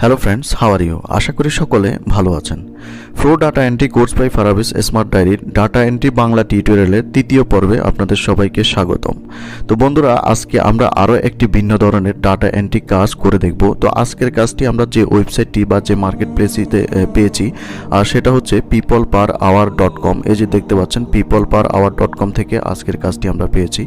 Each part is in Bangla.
Hello friends, how are you? আশা করি সকলে ভালো আছেন। Pro data entry course by Farabi's smart ডায়েরির ডাটা এন্ট্রি বাংলা টিউটোরিয়ালের তৃতীয় পর্বে আপনাদের সবাইকে স্বাগতম। তো বন্ধুরা, আজকে আমরা আরও একটি ভিন্ন ধরনের ডাটা এন্ট্রি কাজ করে দেখব। তো আজকের কাজটি আমরা যে ওয়েবসাইটটি বা যে মার্কেট প্লেসটিতে পেয়েছি, আর সেটা হচ্ছে peopleperhour.com। এই যে দেখতে পাচ্ছেন, peopleperhour.com থেকে আজকের কাজটি আমরা পেয়েছি।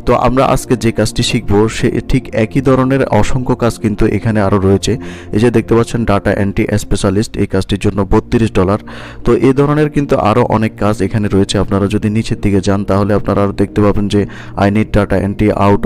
তো আমরা আজকে যে কাজটি শিখব সে ঠিক একই ধরনের অসংখ্য কাজ কিন্তু এখানে আরও রয়েছে। এই যে দেখতে পাচ্ছেন, ডাটা এন্ট্রি স্পেশালিস্ট, এই কাজটির জন্য $32। তো এই ধরনের কিন্তু আরও অনেক কাজ এখানে রয়েছে। আপনারা যদি নিচের দিকে যান তাহলে আপনারা আরও দেখতে পাবেন যে I need data entry out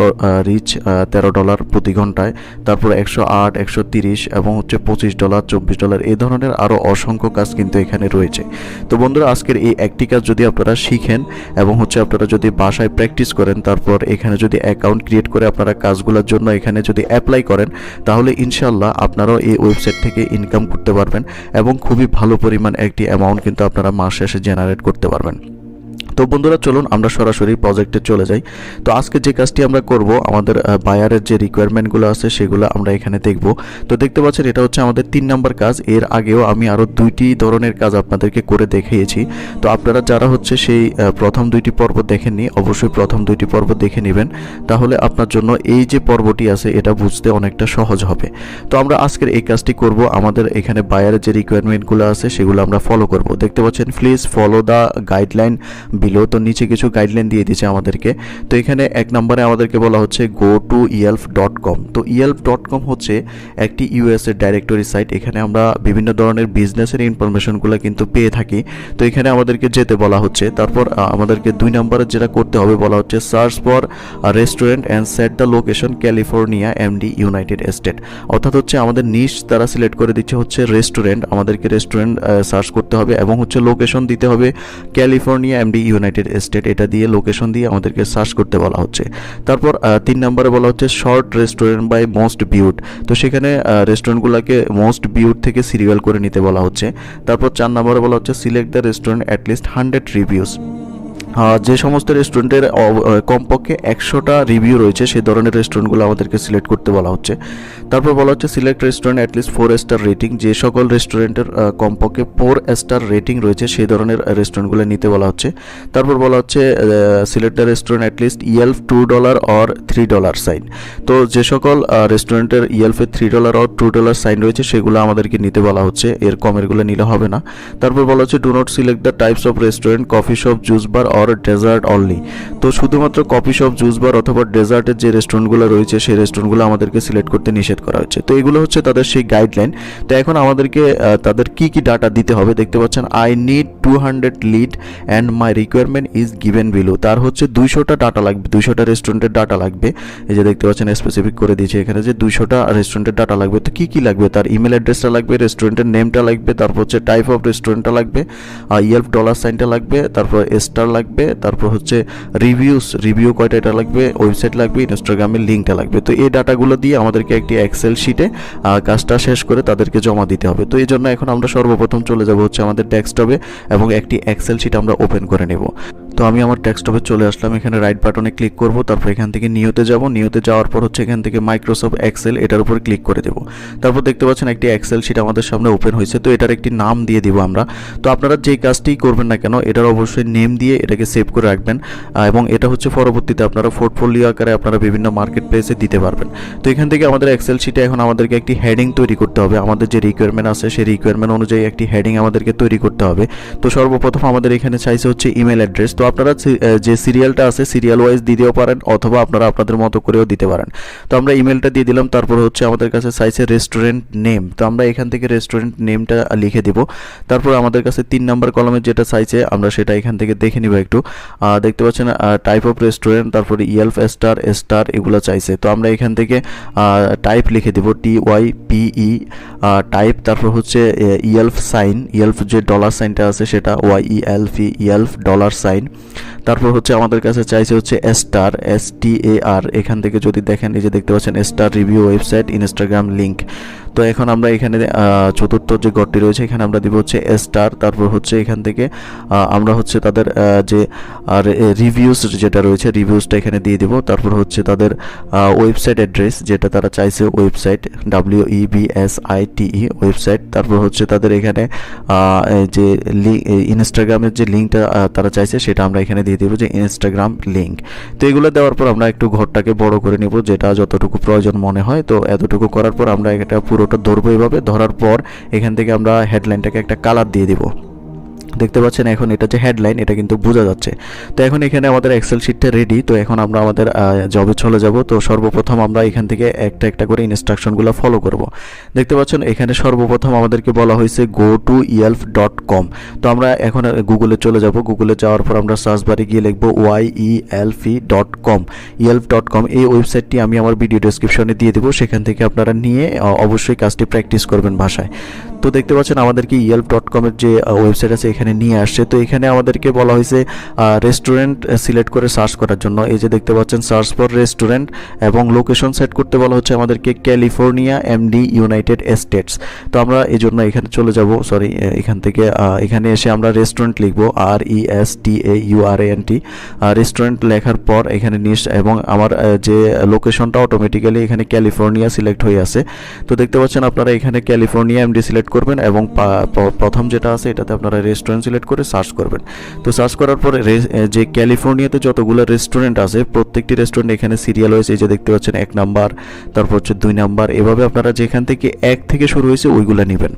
rich $13 প্রতি ঘন্টায়, তারপর 108, 130 এবং হচ্ছে $25, $24, এই ধরনের আরও অসংখ্য কাজ কিন্তু এখানে রয়েছে। তো বন্ধুরা, আজকের এই একটি কাজ যদি আপনারা শিখেন এবং হচ্ছে আপনারা যদি বাসায় প্র্যাকটিস করেন, তারপর এখানে যদি অ্যাকাউন্ট ক্রিয়েট করে আপনারা কাজগুলোর জন্য এখানে যদি অ্যাপ্লাই করেন, তাহলে ইনশাল্লাহ আপনারাও এই ওয়েবসাইট থেকে ইনকাম করতে পারবেন এবং খুবই ভালো পরিমাণ একটি অ্যামাউন্ট কিন্তু আপনারা মাস শেষে জেনারেট করতে পারবেন। তো বন্ধুরা, চলুন আমরা সরাসরি প্রজেক্টে চলে যাই। তো আজকে যে কাজটি আমরা করব, আমাদের বায়ারের যে রিকোয়ারমেন্টগুলো আছে সেগুলো আমরা এখানে দেখব। তো দেখতে পাচ্ছেন, এটা হচ্ছে আমাদের 3 নম্বর কাজ। এর আগেও আমি আরও 2টি ধরনের কাজ আপনাদেরকে করে দেখিয়েছি। তো আপনারা যারা হচ্ছে সেই প্রথম 2টি পর্ব দেখেননি, অবশ্যই প্রথম 2টি পর্ব দেখে নেবেন, তাহলে আপনার জন্য এই যে পর্বটি আছে এটা বুঝতে অনেকটা সহজ হবে। তো আমরা আজকের এই কাজটি করব, আমাদের এখানে বায়ারের যে রিকোয়ারমেন্টগুলো আছে সেগুলো আমরা ফলো করব। দেখতে পাচ্ছেন, please follow the guideline below. তো নিচে কিছু গাইডলাইন দিয়ে দিয়েছে আমাদেরকে। তো এখানে 1 নম্বরে আমাদেরকে বলা হচ্ছে গো টু yelp.com। তো yelp.com হচ্ছে একটি ইউএস এর ডাইরেক্টরি সাইট। এখানে আমরা বিভিন্ন ধরনের বিজনেসের ইনফরমেশনগুলো কিন্তু পেয়ে থাকি। তো এখানে আমাদেরকে যেতে বলা হচ্ছে। তারপর আমাদেরকে 2 নম্বরে যেটা করতে হবে বলা হচ্ছে search for restaurant and set the location California MD United state. অর্থাৎ হচ্ছে আমাদের নিশ তারা সিলেক্ট করে দিচ্ছে হচ্ছে রেস্টুরেন্ট, আমাদেরকে রেস্টুরেন্ট সার্চ করতে হবে এবং হচ্ছে লোকেশন দিতে হবে ক্যালিফোর্নিয়া এমডি ইউনাইটেড স্টেট। এটা দিয়ে লোকেশন দিয়ে আমাদেরকে সার্চ করতে বলা হচ্ছে। তারপর 3 নম্বরে বলা হচ্ছে sort restaurant by most viewed. তো সেখানে রেস্টুরেন্টগুলোকে মোস্ট ভিউড থেকে সিরিয়াল করে নিতে বলা হচ্ছে। তারপর 4 নম্বরে বলা হচ্ছে select the restaurant at least 100 reviews. যে সমস্ত রেস্টুরেন্টের কমপক্ষে 100টা রিভিউ রয়েছে সেই ধরনের রেস্টুরেন্টগুলো আমাদেরকে সিলেক্ট করতে বলা হচ্ছে। তারপর বলা হচ্ছে select restaurant at least 4 star rating. যে সকল রেস্টুরেন্টের কমপক্ষে 4 স্টার রেটিং রয়েছে সেই ধরনের রেস্টুরেন্টগুলো নিতে বলা হচ্ছে। তারপর বলা হচ্ছে select the restaurant at least Yelp $2 or $3 sign. তো যে সকল রেস্টুরেন্টের ইয়েলফে $3 অর $2 সাইন রয়েছে সেগুলো আমাদেরকে নিতে বলা হচ্ছে, এর কমেরগুলো নিলে হবে না। তারপর বলা হচ্ছে do not select the types of restaurant coffee shop juice bar or dessert only. তো শুধুমাত্র কফি শপ জুস বার অথবা ডেজার্টের যে রেস্টুরেন্টগুলো রয়েছে সেই রেস্টুরেন্টগুলো আমাদেরকে সিলেক্ট করতে নিষেধ করা হচ্ছে। তো এগুলো হচ্ছে তাদের সেই গাইডলাইন। তো এখন আমাদেরকে তাদের কি কি ডাটা দিতে হবে দেখতে পাচ্ছেন, I need 200 lead and my requirement is given below. তার হচ্ছে 200টা ডাটা লাগবে, 200টা রেস্টুরেন্টের ডাটা লাগবে। এই যে দেখতে পাচ্ছেন স্পেসিফিক করে দিয়েছে এখানে যে 200টা রেস্টুরেন্টের ডাটা লাগবে। তো কি কি লাগবে, তার ইমেল অ্যাড্রেসটা লাগবে, রেস্টুরেন্টের নেমটা লাগবে, তারপর হচ্ছে টাইপ অফ রেস্টুরেন্টটা লাগবে, ইয়েলফ $সাইনটা লাগবে, তারপর স্টার লাগবে, তারপর হচ্ছে রিভিউ কয়টা এটা লাগবে, ওয়েবসাইট লাগবে, ইনস্টাগ্রামের লিঙ্কটা লাগবে। তো এই ডাটাগুলো দিয়ে আমাদেরকে একটি এক্সেল শিটে কাজটা শেষ করে তাদেরকে জমা দিতে হবে। তো এই জন্য এখন আমরা সর্বপ্রথম চলে যাব হচ্ছে আমাদের ডেস্কটপে এবং একটি এক্সেল শিট আমরা ওপেন করে নেব। তো আমি আমার ডেস্কটপে চলে আসলাম, এখানে রাইট বাটনে ক্লিক করব, তারপর এখান থেকে নিউতে যাব, নিউতে যাওয়ার পর হচ্ছে এখান থেকে মাইক্রোসফট এক্সেল এটার উপর ক্লিক করে দেব। তারপর দেখতে পাচ্ছেন একটি এক্সেল শিট আমাদের সামনে ওপেন হয়েছে। তো এটার একটি নাম দিয়ে দিব আমরা। তো আপনারা যে কাজটি করবেন না কেন এটার অবশ্যই নেম দিয়ে এটাকে সেভ করে রাখবেন এবং এটা হচ্ছে পরবর্তীতে আপনারা পোর্টফোলিও আকারে আপনারা বিভিন্ন মার্কেট প্লেসে দিতে পারবেন। তো এখান থেকে আমাদের এক্সেল শিটে এখন আমাদেরকে একটি হেডিং তৈরি করতে হবে। আমাদের যে রিকোয়ারমেন্ট আছে সেই রিকোয়ারমেন্ট অনুযায়ী একটি হেডিং আমাদেরকে তৈরি করতে হবে। তো সর্বপ্রথম আমাদের এখানে চাইছে হচ্ছে ইমেল অ্যাড্রেস। তো আপনারা যে সিরিয়ালটা আছে সিরিয়াল ওয়াইজ দিতেও পারেন অথবা আপনারা আপনাদের মতো করেও দিতে পারেন। তো আমরা ইমেলটা দিয়ে দিলাম। তারপর হচ্ছে আমাদের কাছে চাইছে রেস্টুরেন্ট নেম। তো আমরা এখান থেকে রেস্টুরেন্ট নেমটা লিখে দিব। তারপর আমাদের কাছে 3 নম্বর কলমে যেটা চাইছে আমরা সেটা এখান থেকে দেখে নিব একটু। দেখতে পাচ্ছেন টাইপ অফ রেস্টুরেন্ট, তারপরে ইয়েলফ স্টার এগুলো চাইছে। তো আমরা এখান থেকে টাইপ লিখে দিব TYPE টাইপ, তারপর হচ্ছে ইয়েলফ সাইন, ইয়েলফ যে $সাইনটা আছে সেটা YELF ইয়েলফ $সাইন। তারপর হচ্ছে আমাদের কাছে চাইছে হচ্ছে স্টার STAR, এখান থেকে যদি দেখেন এই যে দেখতে পাচ্ছেন star review website Instagram link. তো এখন আমরা এখানে চতুর্থ যে ঘরটি রয়েছে এখানে আমরা দিব হচ্ছে স্টার। তারপর হচ্ছে এখান থেকে আমরা হচ্ছে তাদের যে রিভিউস যেটা রয়েছে রিভিউসটা এখানে দিয়ে দিব। তারপর হচ্ছে তাদের ওয়েবসাইট অ্যাড্রেস যেটা তারা চাইছে, ওয়েবসাইট WEBSITE ওয়েবসাইট। তারপর হচ্ছে তাদের এখানে যে ইনস্টাগ্রামের যে লিঙ্কটা তারা চাইছে সেটা আমরা এখানে দিয়ে দেবো যে ইনস্টাগ্রাম লিঙ্ক। তো এগুলো দেওয়ার পর আমরা একটু ঘরটাকে বড় করে নেব, যেটা যতটুকু প্রয়োজন মনে হয়। তো এতটুকু করার পর আমরা এটা পুরোটা ধরবো এভাবে। ধরার পর এখান থেকে আমরা হেডলাইনটাকে একটা কালার দিয়ে দিব। দেখতে পাচ্ছেন এখন এটা যে হেডলাইন এটা কিন্তু বোঝা যাচ্ছে। তো এখন এখানে আমাদের এক্সেল শিটটা রেডি। তো এখন আমরা আমাদের জবে চলে যাব। তো সর্বপ্রথম আমরা এখান থেকে একটা একটা করে ইনস্ট্রাকশনগুলো ফলো করব। দেখতে পাচ্ছেন এখানে সর্বপ্রথম আমাদেরকে বলা হয়েছে go to yelp.com। তো আমরা এখন গুগলে চলে যাব। গুগলে যাওয়ার পর আমরা সার্চ বারে গিয়ে লিখব YELP.com। yelp.com এই ওয়েবসাইটটি আমি আমার ভিডিও ডেসক্রিপশনে দিয়ে দেবো, সেখান থেকে আপনারা নিয়ে অবশ্যই কাজটি প্র্যাকটিস করবেন ভাষায়। তো দেখতে পাচ্ছেন আমাদেরকে yelp.com এর যে ওয়েবসাইট আছে এখানে নিয়ে আসছে। তো এখানে আমাদেরকে বলা হয়েছে রেস্টুরেন্ট সিলেক্ট করে সার্চ করার জন্য। এই যে দেখতে পাচ্ছেন সার্চ ফর রেস্টুরেন্ট, এবং লোকেশন সেট করতে বলা হচ্ছে আমাদেরকে ক্যালিফোর্নিয়া MD ইউনাইটেড স্টেটস। তো আমরা এই জন্য এখানে চলে যাব, সরি এখান থেকে এখানে এসে আমরা রেস্টুরেন্ট লিখব RESTAURANT। রেস্টুরেন্ট লেখার পর এখানে এবং আমার যে লোকেশনটা অটোমেটিক্যালি এখানে ক্যালিফোর্নিয়া সিলেক্ট হয়ে আছে। তো দেখতে পাচ্ছেন আপনারা এখানে ক্যালিফোর্নিয়া MD সিলেক্ট করবেন এবং প্রথম যেটা আছে এটাতে আপনারা রেস্টুরেন্ট সিলেক্ট করে সার্চ করবেন। তো সার্চ করার পরে যে ক্যালিফোর্নিয়াতে যতগুলো রেস্টুরেন্ট আছে প্রত্যেকটি রেস্টুরেন্ট এখানে সিরিয়াল হয়েছে। এই যে দেখতে পাচ্ছেন 1 নাম্বার, তারপর হচ্ছে 2 নাম্বার, এভাবে আপনারা যেখান থেকে 1 থেকে শুরু হয়েছে ওইগুলো নেবেন।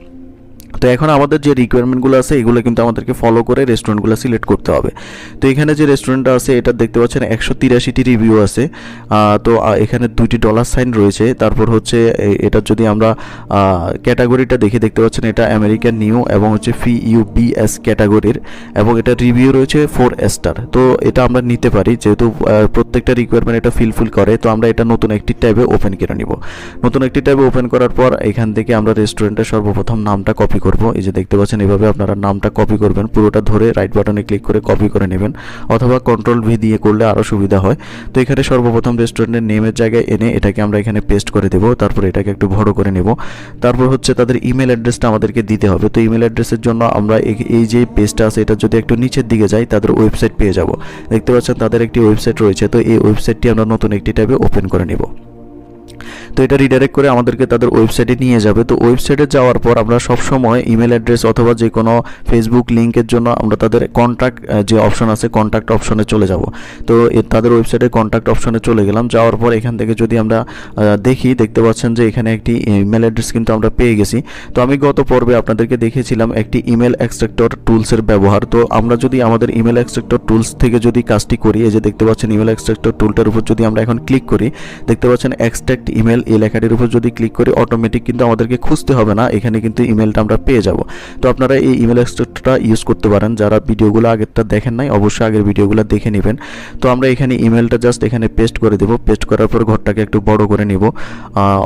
তো এখন আমাদের যে রিকোয়ারমেন্টগুলো আছে এগুলো কিন্তু আমাদেরকে ফলো করে রেস্টুরেন্টগুলো সিলেক্ট করতে হবে। তো এখানে যে রেস্টুরেন্টটা আছে এটা দেখতে পাচ্ছেন 183টি রিভিউ আছে। তো এখানে 2টি ডলার সাইন রয়েছে। তারপর হচ্ছে এটা যদি আমরা ক্যাটাগরিটা দেখে দেখতে পাচ্ছেন এটা আমেরিকান নিউ এবং হচ্ছে FUBS ক্যাটাগরির, এবং এটা রিভিউ রয়েছে 4 স্টার। তো এটা আমরা নিতে পারি যেহেতু প্রত্যেকটা রিকোয়ারমেন্ট এটা ফিলফিল করে। তো আমরা এটা নতুন একটি ট্যাবে ওপেন করে নিব। নতুন একটি ট্যাবে ওপেন করার পর এখান থেকে আমরা রেস্টুরেন্টের সর্বপ্রথম নামটা কপি করব। এই যে দেখতে পাচ্ছেন এভাবে আপনারা নামটা কপি করবেন, পুরোটা ধরে রাইট বাটনে ক্লিক করে কপি করে নেবেন, অথবা Ctrl+V দিয়ে করলে আরও সুবিধা হয়। তো এখানে সর্বপ্রথম রেস্টুরেন্টের নেমের জায়গায় এনে এটাকে আমরা এখানে পেস্ট করে দেব। তারপর এটাকে একটু বড় করে নেব। তারপর হচ্ছে তাদের ইমেল অ্যাড্রেসটা আমাদেরকে দিতে হবে। তো ইমেল অ্যাড্রেসের জন্য আমরা এই যে পেজটা আছে এটা যদি একটু নিচের দিকে যাই তাদের ওয়েবসাইট পেয়ে যাব। দেখতে পাচ্ছেন তাদের একটি ওয়েবসাইট রয়েছে। তো এই ওয়েবসাইটটি আমরা নতুন একটি ট্যাবে ওপেন করে নেব। তো এটা রিডাইরেক্ট করে আমাদেরকে তাদের ওয়েবসাইটে নিয়ে যাবে। তো ওয়েবসাইটে যাওয়ার পর আমরা সব সময় ইমেল অ্যাড্রেস অথবা যে কোনো ফেসবুক লিংকের জন্য আমরা তাদের কন্ট্যাক্ট যে অপশন আছে কন্ট্যাক্ট অপশনে চলে যাব। তো তাদের ওয়েবসাইটে কন্ট্যাক্ট অপশনে চলে গেলাম। যাওয়ার পর এখান থেকে যদি আমরা দেখতে পাচ্ছেন যে এখানে একটি ইমেল অ্যাড্রেস কিন্তু আমরা পেয়ে গেছি। তো আমি গত পর্বে আপনাদেরকে দেখিয়েছিলাম একটি ইমেল এক্সট্রাক্টর টুলসের ব্যবহার। তো আমরা যদি আমাদের ইমেল এক্সট্রাক্টর টুলস থেকে যদি কাজটি করি, এই যে দেখতে পাচ্ছেন ইমেল এক্সট্রাক্টর টুলটার উপর যদি আমরা এখন ক্লিক করি, দেখতে পাচ্ছেন এক্সট্রাক্ট ইমেল এই লেখাটির উপর যদি ক্লিক করি অটোমেটিক কিন্তু আমাদেরকে খুঁজতে হবে না, এখানে কিন্তু ইমেলটা আমরা পেয়ে যাব। তো আপনারা এই ইমেল এক্সট্রাক্টরটা ইউজ করতে পারেন। যারা ভিডিওগুলো আগেরটা দেখেন নাই অবশ্যই আগের ভিডিওগুলো দেখে নেবেন। তো আমরা এখানে ইমেলটা জাস্ট এখানে পেস্ট করে দেব। পেস্ট করার পর ঘরটাকে একটু বড় করে নিব।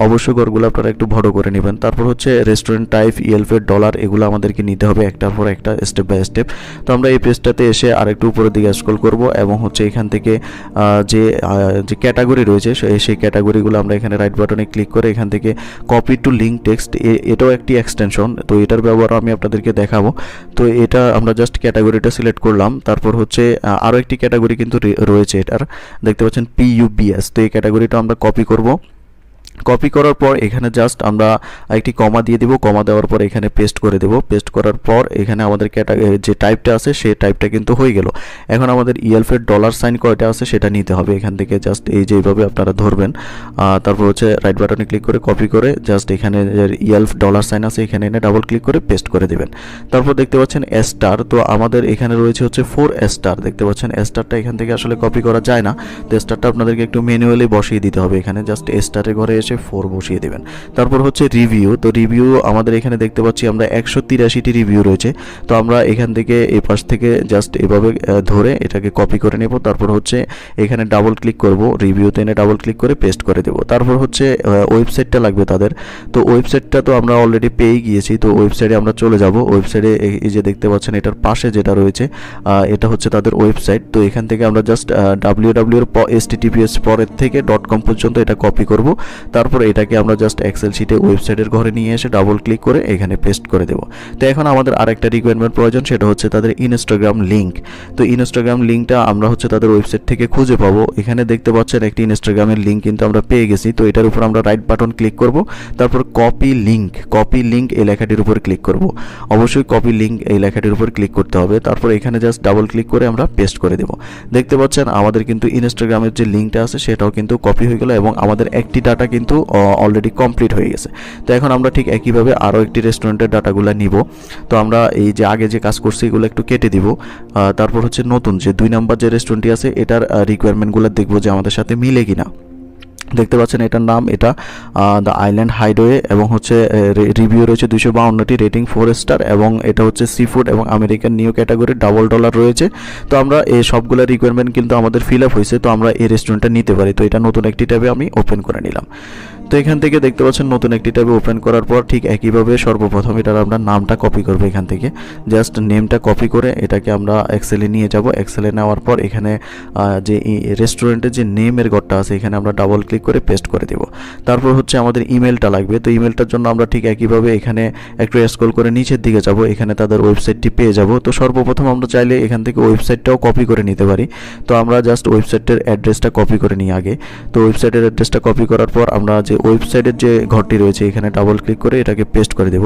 অবশ্যই ঘরগুলো আপনারা একটু বড় করে নেবেন। তারপর হচ্ছে রেস্টুরেন্ট টাইপ, ইয়েলপের ডলার, এগুলো আমাদেরকে নিতে হবে একটার পর একটা স্টেপ বাই স্টেপ। তো আমরা এই পেজটাতে এসে আরেকটু উপরের দিকে স্ক্রল করব এবং হচ্ছে এখান থেকে যে ক্যাটাগরি রয়েছে সেই ক্যাটাগরিগুলো আমরা এখানে রাইট বাটনে ক্লিক করে এখান থেকে কপি টু লিঙ্ক টেক্সট, এটাও একটি এক্সটেনশন। তো এটার ব্যবহার আমি আপনাদেরকে দেখাবো। তো এটা আমরা জাস্ট ক্যাটাগরিটা সিলেক্ট করলাম। তারপর হচ্ছে আরও একটি ক্যাটাগরি কিন্তু রয়েছে এটার, দেখতে পাচ্ছেন PUBS। তো এই ক্যাটাগরিটা আমরা কপি করব। কপি করার পর এখানে জাস্ট আমরা একটি কমা দিয়ে দিব। কমা দেওয়ার পর এখানে পেস্ট করে দেব। পেস্ট করার পর এখানে আমাদের যে টাইপটা আছে সেই টাইপটা কিন্তু হয়ে গেল। এখন আমাদের ইয়েলপের ডলার সাইন কয়টা আছে সেটা নিতে হবে। এখান থেকে জাস্ট এই যে এইভাবে আপনারা ধরবেন। তারপর হচ্ছে রাইট বাটনে ক্লিক করে কপি করে জাস্ট এখানে ইয়েলপ ডলার সাইন আছে এখানে এনে ডাবল ক্লিক করে পেস্ট করে দেবেন। তারপর দেখতে পাচ্ছেন স্টার। তো আমাদের এখানে রয়েছে হচ্ছে 4 স্টার। দেখতে পাচ্ছেন স্টারটা এখান থেকে আসলে কপি করা যায় না। তো স্টারটা আপনাদেরকে একটু ম্যানুয়ালি বসিয়ে দিতে হবে। এখানে জাস্ট স্টারের ঘরে এসে পাশে 4 বসিয়ে দেবেন। তারপর হচ্ছে রিভিউ, তো রিভিউ আমাদের এখানে দেখতে পাচ্ছি আমরা 183টি রিভিউ রয়েছে। তো আমরা এখান থেকে এই পাশ থেকে জাস্ট এভাবে ধরে এটাকে কপি করে নেব। তারপর হচ্ছে এখানে ডাবল ক্লিক করব, রিভিউতে এনে ডাবল ক্লিক করে পেস্ট করে দেব। তারপর হচ্ছে ওয়েবসাইটটা লাগবে তাদের। তো ওয়েবসাইটটা তো আমরা অলরেডি পেয়ে গিয়েছি, তো ওয়েবসাইটে আমরা চলে যাব। ওয়েবসাইটে এই যে দেখতে পাচ্ছেন এটার পাশে যেটা রয়েছে এটা হচ্ছে তাদের ওয়েবসাইট। তো এখান থেকে আমরা জাস্ট www এর https পরের থেকে .com পর্যন্ত এটা কপি করব। তারপর এটাকে আমরা জাস্ট এক্সেল শিটে ওয়েবসাইটের ঘরে নিয়ে এসে ডাবল ক্লিক করে এখানে পেস্ট করে দেব। তো এখন আমাদের আরেকটা রিকোয়ারমেন্ট প্রয়োজন, সেটা হচ্ছে তাদের ইনস্টাগ্রাম লিঙ্ক। তো ইনস্টাগ্রাম লিঙ্কটা আমরা হচ্ছে তাদের ওয়েবসাইট থেকে খুঁজে পাবো। এখানে দেখতে পাচ্ছেন একটি ইনস্টাগ্রামের লিঙ্ক কিন্তু আমরা পেয়ে গেছি। তো এটার উপর আমরা রাইট বাটন ক্লিক করব, তারপর কপি লিঙ্ক এই লেখাটির উপর ক্লিক করব। অবশ্যই কপি লিঙ্ক এই লেখাটির উপর ক্লিক করতে হবে। তারপর এখানে জাস্ট ডাবল ক্লিক করে আমরা পেস্ট করে দেব। দেখতে পাচ্ছেন আমাদের কিন্তু ইনস্টাগ্রামের যে লিঙ্কটা আছে সেটাও কিন্তু কপি হয়ে গেল এবং আমাদের একটি ডাটা কিন্তু অলরেডি কমপ্লিট হয়ে গেছে। তো এখন আমরা ঠিক একইভাবে আরও একটি রেস্টুরেন্টের ডাটাগুলো নিব। তো আমরা এই যে আগে যে কাজ করছি এগুলো একটু কেটে দিব। তারপর হচ্ছে নতুন যে 2 নাম্বার যে রেস্টুরেন্টটি আছে এটার রিকোয়ারমেন্টগুলো দেখব যে আমাদের সাথে মিলে কিনা। দেখতে পাচ্ছেন এটার নাম এটা দ্য আইল্যান্ড হাইডওয়ে এবং হচ্ছে রিভিউ রয়েছে 252টি, রেটিং 4 স্টার এবং এটা হচ্ছে সি ফুড এবং আমেরিকান নিউ ক্যাটাগরি $1 রয়েছে। তো আমরা এই সবগুলো রিকোয়ারমেন্ট কিন্তু আমাদের ফিল আপ হয়েছে। তো আমরা এই রেস্টুরেন্টটা নিতে পারি। তো এটা নতুন একটি ট্যাবে আমি ওপেন করে নিলাম। তো এখান থেকে দেখতে পাচ্ছেন নতুন একটি ট্যাবে ওপেন করার পর ঠিক একইভাবে সর্বপ্রথম এটার আমরা নামটা কপি করব। এখান থেকে জাস্ট নেমটা কপি করে এটাকে আমরা এক্সেলে নিয়ে যাব। এক্সেলে নেওয়ার পর এখানে যে রেস্টুরেন্টের যে নেমের ঘরটা আছে এখানে আমরা ডাবল ক্লিক করে পেস্ট করে দেব। তারপর হচ্ছে আমাদের ইমেলটা লাগবে। তো ইমেলটার জন্য আমরা ঠিক একইভাবে এখানে একটু স্ক্রল করে নিচের দিকে যাব, এখানে তাদের ওয়েবসাইটটি পেয়ে যাব। তো সর্বপ্রথম আমরা চাইলে এখান থেকে ওয়েবসাইটটাও কপি করে নিতে পারি। তো আমরা জাস্ট ওয়েবসাইটের অ্যাড্রেসটা কপি করে নিই আগে। তো ওয়েবসাইটের অ্যাড্রেসটা কপি করার পর আমরা যে ওয়েবসাইটের যে ঘরটি রয়েছে এখানে ডাবল ক্লিক করে এটাকে পেস্ট করে দেব।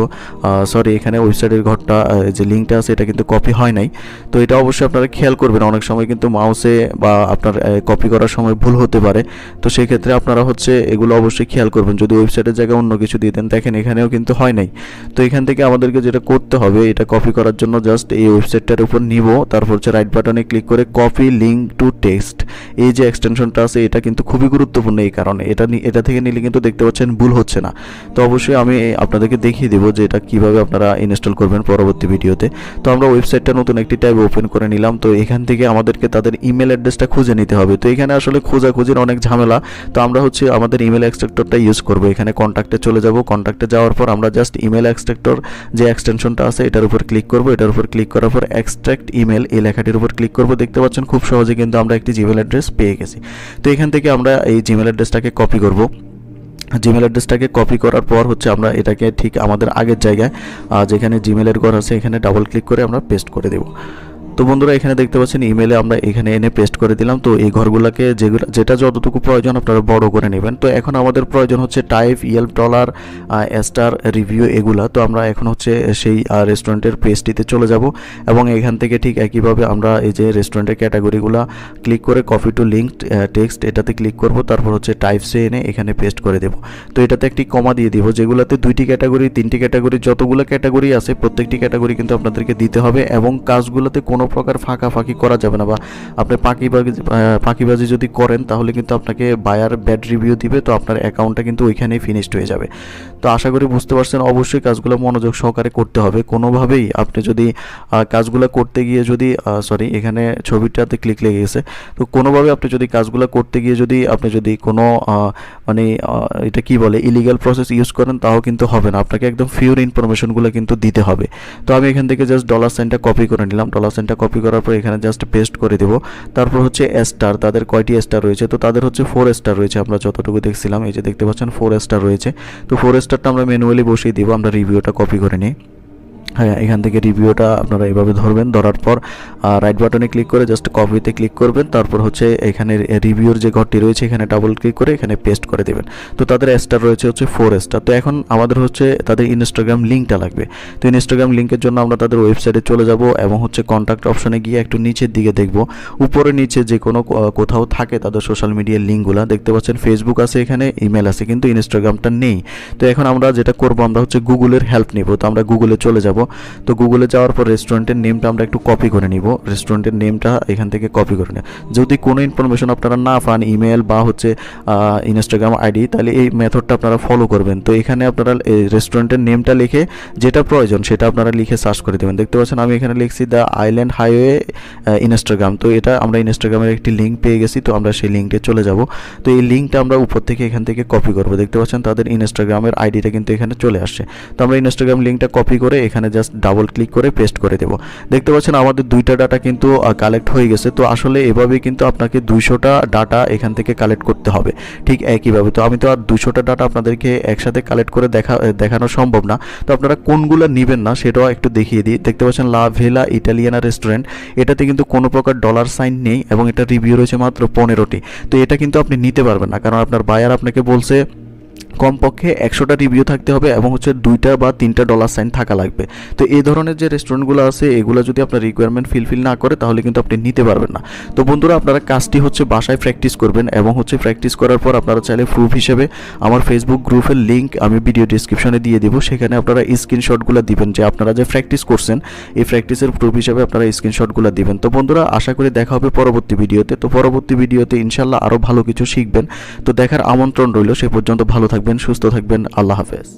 সরি, এখানে ওয়েবসাইটের ঘরটা যে লিঙ্কটা আছে এটা কিন্তু কপি হয় নাই। তো এটা অবশ্যই আপনারা খেয়াল করবেন, অনেক সময় কিন্তু মাউসে বা আপনার কপি করার সময় ভুল হতে পারে। তো সেই ক্ষেত্রে আপনারা হচ্ছে এগুলো অবশ্যই খেয়াল করবেন। যদি ওয়েবসাইটের জায়গায় অন্য কিছু দিয়ে দেন, দেখেন এখানেও কিন্তু হয় নাই। তো এখান থেকে আমাদেরকে যেটা করতে হবে, এটা কপি করার জন্য জাস্ট এই ওয়েবসাইটটার উপর নিব, তারপর হচ্ছে রাইট বাটনে ক্লিক করে কপি লিঙ্ক টু টেক্সট, এই যে এক্সটেনশনটা আছে এটা কিন্তু খুবই গুরুত্বপূর্ণ। এই কারণে এটা থেকে নিলে কিন্তু দেখতে পাচ্ছেন ভুল হচ্ছে না। তো অবশ্যই আমি আপনাদেরকে দেখিয়ে দেবো যে এটা কীভাবে আপনারা ইনস্টল করবেন পরবর্তী ভিডিওতে। তো আমরা ওয়েবসাইটটা নতুন একটি ট্যাব ওপেন করে নিলাম। তো এখান থেকে আমাদেরকে তাদের ইমেল অ্যাড্রেসটা খুঁজে নিতে হবে। তো এখানে আসলে খোঁজাখুঁজির অনেক ঝামেলা। তো আমরা হচ্ছে আমাদের ইমেল এক্সট্রাক্টরটা ইউজ করব। এখানে কন্ট্যাক্টে চলে যাব। কন্ট্যাক্টে যাওয়ার পর আমরা জাস্ট ইমেল এক্সট্রাক্টর যে এক্সটেনশনটা আছে এটার উপর ক্লিক করব। এটার উপর ক্লিক করার পর এক্সট্রাক্ট ইমেল এই লেখাটির উপর ক্লিক করব। দেখতে পাচ্ছেন খুব সহজে কিন্তু আমরা একটি জিমেল অ্যাড্রেস পেয়ে গেছি। তো এখান থেকে আমরা এই জিমেল অ্যাড্রেসটাকে কপি করব। জিমেল অ্যাড্রেসটাকে কপি করার পর হচ্ছে আমরা এটাকে ঠিক আমাদের আগের জায়গায় যেখানে জিমেলের ঘর আছে এখানে ডাবল ক্লিক করে আমরা পেস্ট করে দেব। তো বন্ধুরা এখানে দেখতে পাচ্ছেন ইমেলে আমরা এখানে এনে পেস্ট করে দিলাম। তো এই ঘরগুলোকে যেটা যতটুকু প্রয়োজন আপনারা বড় করে নেবেন। তো এখন আমাদের প্রয়োজন হচ্ছে type, Yelp, dollar, star, review এগুলা। তো আমরা এখন হচ্ছে সেই রেস্টুরেন্টের পেজটিতে চলে যাব এবং এখান থেকে ঠিক একইভাবে আমরা এই যে রেস্টুরেন্টের ক্যাটাগরিগুলো ক্লিক করে কপি টু লিঙ্ক টেক্সট এটাতে ক্লিক করব। তারপর হচ্ছে টাইপসে এনে এখানে পেস্ট করে দেব। তো এটাতে একটি কমা দিয়ে দিব। যেগুলোতে 2টি ক্যাটাগরি, 3টি ক্যাটাগরি, যতগুলো ক্যাটাগরি আছে প্রত্যেকটি ক্যাটাগরি কিন্তু আপনাদেরকে দিতে হবে এবং কাজগুলোতে কোনো প্রকার ফাঁকাফাঁকি করা যাবে না। বা আপনি পাকিবাজি যদি করেন তাহলে কিন্তু আপনাকে বায়ার ব্যাড রিভিউ দিবে। তো আপনার অ্যাকাউন্টটা কিন্তু ওইখানেই ফিনিশড হয়ে যাবে। তো আশা করি বুঝতে পারছেন। অবশ্যই কাজগুলো মনোযোগ সহকারে করতে হবে। কোনোভাবেই আপনি যদি কাজগুলো করতে গিয়ে যদি সরি এখানে ছবিটাতে ক্লিক লেগে গেছে। তো কোনোভাবে আপনি যদি কাজগুলো করতে গিয়ে আপনি যদি কোনো মানে এটা কি বলে ইলিগাল প্রসেস ইউজ করেন তাও কিন্তু হবে না। আপনাকে একদম পিওর ইনফরমেশনগুলো কিন্তু দিতে হবে। তো আমি এখান থেকে জাস্ট ডলার সাইনটা কপি করে নিলাম। ডলার সাইনটা কপি করার পর এখানে জাস্ট পেস্ট করে দেব। তারপর হচ্ছে স্টার, তাদের কয়টি স্টার রয়েছে? তো তাদের হচ্ছে 4 স্টার রয়েছে। আমরা যতটুকু দেখছিলাম এই যে দেখতে পাচ্ছেন 4 স্টার রয়েছে। তো 4 স্টারটা আমরা ম্যানুয়ালি বসিয়ে দিব। আমরা রিভিউটা কপি করে নিই। হ্যাঁ, এখান থেকে রিভিউটা আপনারা এইভাবে ধরবেন। ধরার পর রাইট বাটনে ক্লিক করে জাস্ট কপিতে ক্লিক করবেন। তারপর হচ্ছে এখানে রিভিউর যে ঘরটি রয়েছে এখানে ডাবল ক্লিক করে এখানে পেস্ট করে দেবেন। তো তাদের স্টার রয়েছে হচ্ছে 4 স্টার। তো এখন আমাদের হচ্ছে তাদের ইনস্টাগ্রাম লিঙ্কটা লাগবে। তো ইনস্টাগ্রাম লিঙ্কের জন্য আমরা তাদের ওয়েবসাইটে চলে যাব এবং হচ্ছে কন্ট্যাক্ট অপশনে গিয়ে একটু নিচের দিকে দেখব। উপরে নিচে যে কোনো কোথাও থাকে তাদের সোশ্যাল মিডিয়ার লিঙ্কগুলো দেখতে পাচ্ছেন। ফেসবুক আছে, এখানে ইমেল আছে, কিন্তু ইনস্টাগ্রামটা নেই। তো এখন আমরা যেটা করব আমরা হচ্ছে গুগলের হেল্প নেব। তো আমরা গুগলে চলে যাব। তো গুগলে যাওয়ার পর রেস্টুরেন্টের নেমটা আমরা একটু কপি করে নিব, রেস্টুরেন্টের নেমটা এখান থেকে কপি করে নেব। যদি কোনো ইনফরমেশন আপনারা না পান, ইমেল বা হচ্ছে ইনস্টাগ্রাম আইডি, তাহলে এই মেথডটা আপনারা ফলো করবেন। তো এখানে আপনারা রেস্টুরেন্টের নেমটা লিখে যেটা প্রয়োজন সেটা আপনারা লিখে সার্চ করে দেবেন। দেখতে পাচ্ছেন আমি এখানে লিখছি দ্য আইল্যান্ড হাইওয়ে ইনস্টাগ্রাম। তো এটা আমরা ইনস্টাগ্রামের একটি লিঙ্ক পেয়ে গেছি, তো আমরা সেই লিঙ্কে চলে যাব। তো এই লিঙ্কটা আমরা উপর থেকে এখান থেকে কপি করব। দেখতে পাচ্ছেন তাদের ইনস্টাগ্রামের আইডিটা কিন্তু এখানে চলে আসছে। তো আমরা ইনস্টাগ্রাম লিঙ্কটা কপি করে এখানে জাস্ট ডাবল ক্লিক করে পেস্ট করে দেব। দেখতে পাচ্ছেন আমাদের 2টা ডাটা কিন্তু কালেক্ট হয়ে গেছে। তো আসলে এভাবেই কিন্তু আপনাকে 200টা ডাটা এখান থেকে কালেক্ট করতে হবে ঠিক একইভাবে। তো আমি তো আর 200টা ডাটা আপনাদেরকে একসাথে কালেক্ট করে দেখানো সম্ভব না। তো আপনারা কোনগুলো নেবেন না সেটাও একটু দেখিয়ে দিই। দেখতে পাচ্ছেন লা ভেলা ইটালিয়ানা রেস্টুরেন্ট, এটাতে কিন্তু কোনো প্রকার ডলার সাইন নেই এবং এটা রিভিউ রয়েছে মাত্র 15টি। তো এটা কিন্তু আপনি নিতে পারবেন না, কারণ আপনার বায়ার আপনাকে বলছে কমপক্ষে 100টা রিভিউ থাকতে হবে এবং হচ্ছে 2টা বা 3টা ডলার সাইন থাকা লাগবে। তো এই ধরনের যে রেস্টুরেন্টগুলো আছে এগুলো যদি আপনার রিকোয়ারমেন্ট ফিল না করে তাহলে কিন্তু আপনি নিতে পারবেন না। তো বন্ধুরা আপনারা কাজটি হচ্ছে বাসায় প্র্যাকটিস করবেন এবং হচ্ছে প্র্যাকটিস করার পর আপনারা চাইলে প্রুফ হিসেবে আমার ফেসবুক গ্রুপের লিঙ্ক আমি ভিডিও ডিসক্রিপশনে দিয়ে দিব, সেখানে আপনারা স্ক্রিনশটগুলো দিবেন যে আপনারা যে প্র্যাকটিস করছেন এই প্র্যাকটিসের প্রুফ হিসেবে আপনারা স্ক্রিনশটগুলো দিবেন। তো বন্ধুরা আশা করি দেখা হবে পরবর্তী ভিডিওতে। তো পরবর্তী ভিডিওতে ইনশাল্লাহ আরও ভালো কিছু শিখবেন। তো দেখার আমন্ত্রণ রইল। সে পর্যন্ত ভালো থাকবেন, সুস্থ থাকবেন। আল্লাহ হাফেজ।